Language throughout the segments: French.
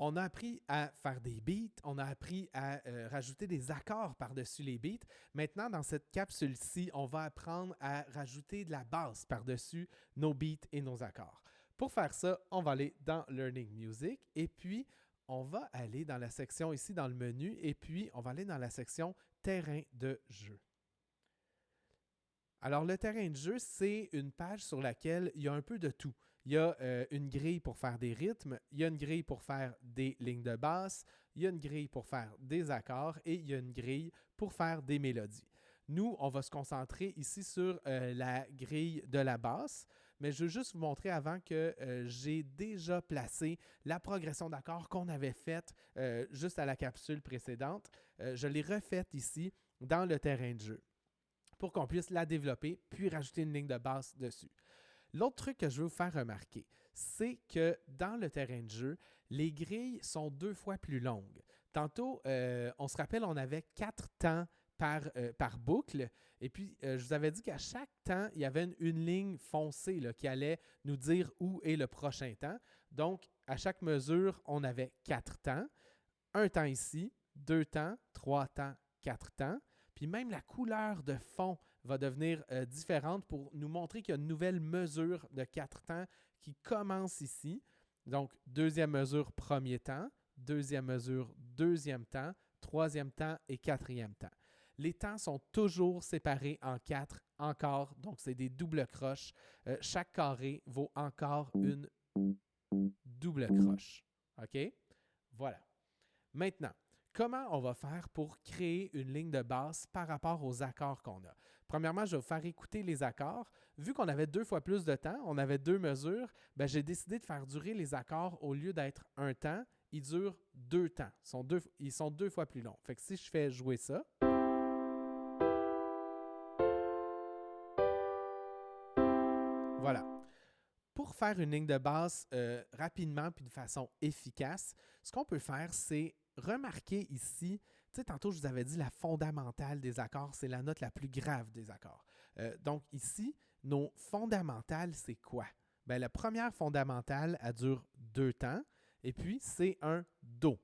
On a appris à faire des beats, on a appris à rajouter des accords par-dessus les beats. Maintenant, dans cette capsule-ci, on va apprendre à rajouter de la basse par-dessus nos beats et nos accords. Pour faire ça, on va aller dans Learning Music et puis on va aller dans la section ici dans le menu et puis on va aller dans la section Terrain de jeu. Alors, le terrain de jeu, c'est une page sur laquelle il y a un peu de tout. Il y a une grille pour faire des rythmes, il y a une grille pour faire des lignes de basse, il y a une grille pour faire des accords et il y a une grille pour faire des mélodies. Nous, on va se concentrer ici sur la grille de la basse, mais je veux juste vous montrer avant que j'ai déjà placé la progression d'accords qu'on avait faite juste à la capsule précédente. Je l'ai refaite ici dans le terrain de jeu, pour qu'on puisse la développer, puis rajouter une ligne de basse dessus. L'autre truc que je veux vous faire remarquer, c'est que dans le terrain de jeu, les grilles sont 2 fois plus longues. Tantôt, on se rappelle, on avait 4 temps par boucle, et puis je vous avais dit qu'à chaque temps, il y avait une ligne foncée là, qui allait nous dire où est le prochain temps. Donc, à chaque mesure, on avait 4 temps. Un temps ici, 2 temps, 3 temps, 4 temps. Puis même la couleur de fond va devenir différente pour nous montrer qu'il y a une nouvelle mesure de 4 temps qui commence ici. Donc, deuxième mesure, premier temps. Deuxième mesure, deuxième temps. Troisième temps et quatrième temps. Les temps sont toujours séparés en 4 encore. Donc, c'est des doubles croches. Chaque carré vaut encore une double croche. OK? Voilà. Maintenant, comment on va faire pour créer une ligne de basse par rapport aux accords qu'on a? Premièrement, je vais vous faire écouter les accords. Vu qu'on avait 2 fois plus de temps, on avait 2 mesures, ben, j'ai décidé de faire durer les accords au lieu d'être un temps, ils durent 2 temps. Ils sont 2 fois plus longs. Fait que si je fais jouer ça, voilà. Pour faire une ligne de basse rapidement puis de façon efficace, ce qu'on peut faire, c'est remarquer ici, tu sais, tantôt je vous avais dit la fondamentale des accords, c'est la note la plus grave des accords. Donc ici, nos fondamentales, c'est quoi? Bien, la première fondamentale, elle dure 2 temps, et puis c'est un Do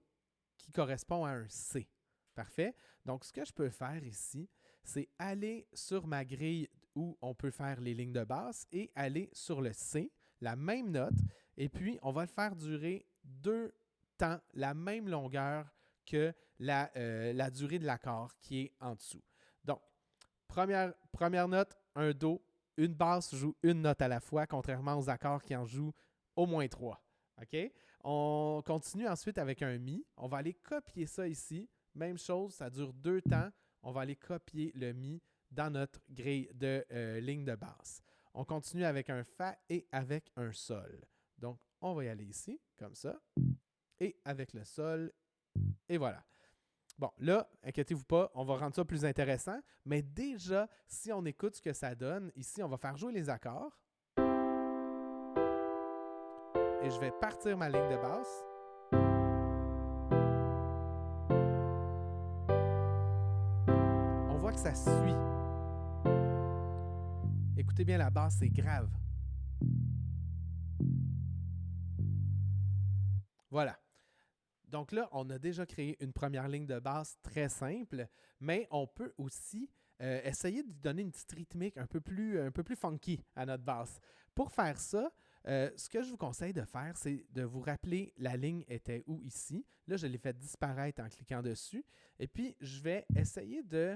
qui correspond à un C. Parfait. Donc, ce que je peux faire ici, c'est aller sur ma grille où on peut faire les lignes de basse et aller sur le C, la même note, et puis on va le faire durer 2 temps, la même longueur que la durée de l'accord qui est en dessous. Donc, première note, un Do, une basse joue une note à la fois, contrairement aux accords qui en jouent au moins 3. OK? On continue ensuite avec un Mi. On va aller copier ça ici. Même chose, ça dure 2 temps. On va aller copier le Mi dans notre grille de ligne de basse. On continue avec un Fa et avec un Sol. Donc, on va y aller ici, comme ça. Et avec le Sol. Et voilà. Bon, là, inquiétez-vous pas, on va rendre ça plus intéressant. Mais déjà, si on écoute ce que ça donne, ici, on va faire jouer les accords. Et je vais partir ma ligne de basse. On voit que ça suit. Écoutez bien la basse, c'est grave. Voilà. Donc là, on a déjà créé une première ligne de basse très simple, mais on peut aussi essayer de donner une petite rythmique un peu plus funky à notre basse. Pour faire ça, ce que je vous conseille de faire, c'est de vous rappeler la ligne était où ici. Là, je l'ai fait disparaître en cliquant dessus. Et puis, je vais essayer de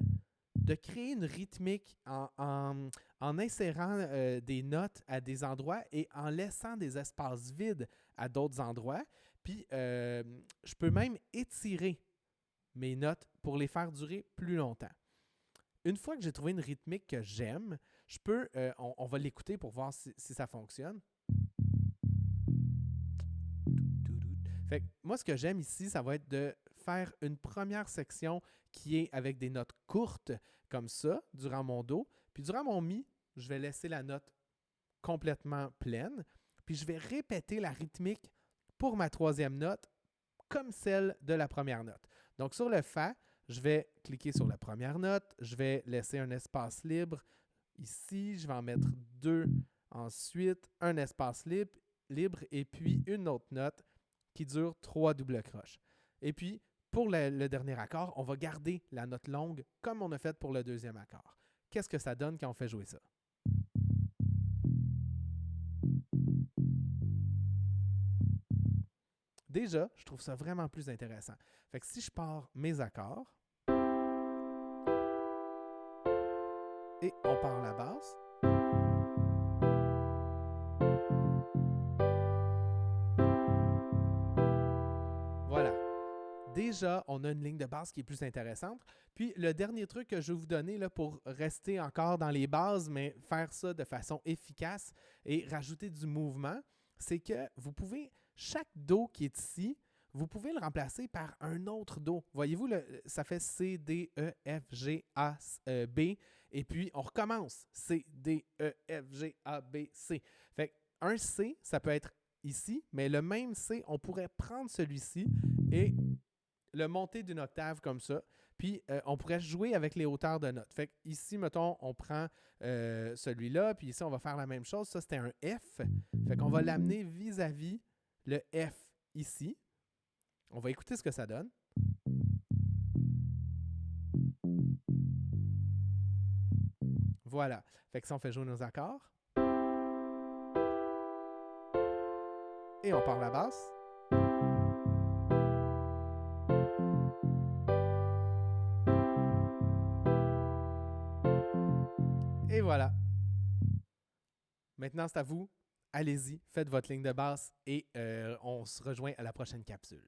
créer une rythmique en insérant des notes à des endroits et en laissant des espaces vides à d'autres endroits. Puis, je peux même étirer mes notes pour les faire durer plus longtemps. Une fois que j'ai trouvé une rythmique que j'aime, je peux, on va l'écouter pour voir si ça fonctionne. Fait que moi, ce que j'aime ici, ça va être de faire une première section qui est avec des notes courtes, comme ça, durant mon Do. Puis durant mon Mi, je vais laisser la note complètement pleine. Puis je vais répéter la rythmique pour ma troisième note comme celle de la première note. Donc sur le Fa, je vais cliquer sur la première note. Je vais laisser un espace libre ici. Je vais en mettre 2. Ensuite, un espace libre et puis une autre note qui dure 3 doubles croches. Et puis, pour le dernier accord, on va garder la note longue comme on a fait pour le deuxième accord. Qu'est-ce que ça donne quand on fait jouer ça? Déjà, je trouve ça vraiment plus intéressant. Fait que si je pars mes accords et on part la basse, voilà. Déjà, on a une ligne de basse qui est plus intéressante. Puis, le dernier truc que je vais vous donner là, pour rester encore dans les bases, mais faire ça de façon efficace et rajouter du mouvement, c'est que vous pouvez, chaque Do qui est ici, vous pouvez le remplacer par un autre Do. Voyez-vous, ça fait C, D, E, F, G, A, B. Et puis, on recommence. C, D, E, F, G, A, B, C. Fait un C, ça peut être ici, mais le même C, on pourrait prendre celui-ci et le monter d'une octave comme ça. Puis, on pourrait jouer avec les hauteurs de notes. Fait que ici, mettons, on prend celui-là, puis ici, on va faire la même chose. Ça, c'était un F. Fait qu'on va l'amener vis-à-vis le F ici. On va écouter ce que ça donne. Voilà. Fait que ça, on fait jouer nos accords. Et on part la basse. Et voilà. Maintenant, c'est à vous. Allez-y, faites votre ligne de basse et on se rejoint à la prochaine capsule.